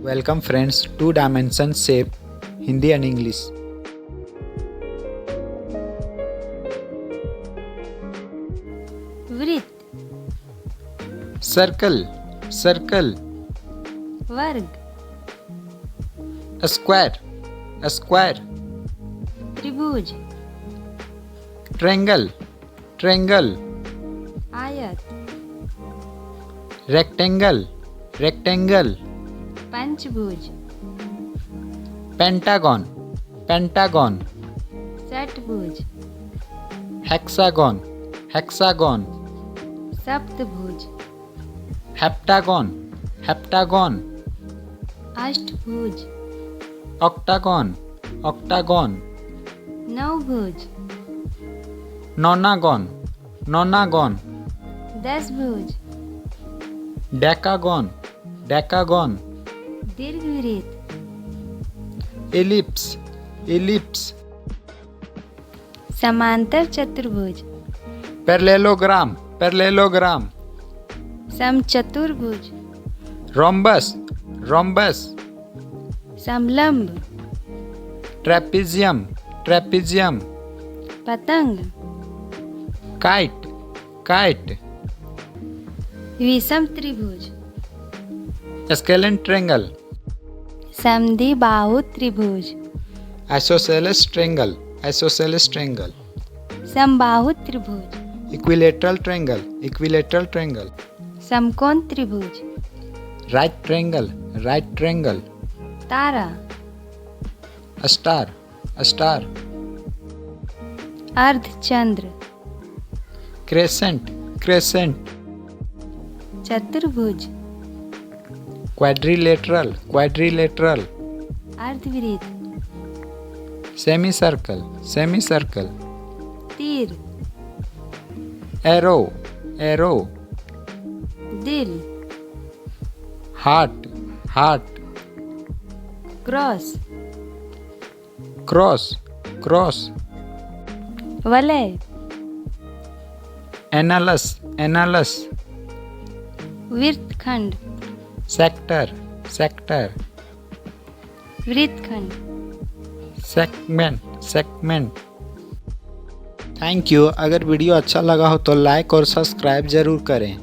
Welcome friends, two dimension shape, Hindi and English. वृत्त, Circle, circle. वर्ग, A square, a square. त्रिभुज, Triangle, triangle. आयत, Rectangle, rectangle. पंचभुज, Pentagon, pentagon. षट्भुज, Hexagon, hexagon. सप्तभुज, Heptagon, heptagon. अष्टभुज, Octagon, octagon. नवभुज, Nonagon, nonagon. दसभुज, Decagon, decagon. दीर्घवृत्त, Ellipse, ellipse. समांतर चतुर्भुज, Parallelogram, parallelogram. समचतुर्भुज, Rhombus, rhombus. समलंब, Trapezium, trapezium. पतंग, Kite, kite. विषम त्रिभुज, Scalene triangle. समद्विबाहु त्रिभुज, Isosceles triangle, isosceles triangle. समबाहु त्रिभुज, Equilateral triangle, equilateral triangle. समकोण त्रिभुज, Right triangle, right triangle. Tara, A star, a star. अर्धचंद्र, Crescent, crescent. चतुर्भुज, Quadrilateral, quadrilateral. अर्धवृत्त, Semicircle, semicircle. तीर, Arrow, arrow. दिल, Heart, heart. Cross, Cross, cross. वलय, Annulus, annulus. वृत्तखंड, Sector, sector. वृत्तखंड। segment, segment. Thank you. अगर video अच्छा लगा हो तो लाइक और सब्सक्राइब ज़रूर करें।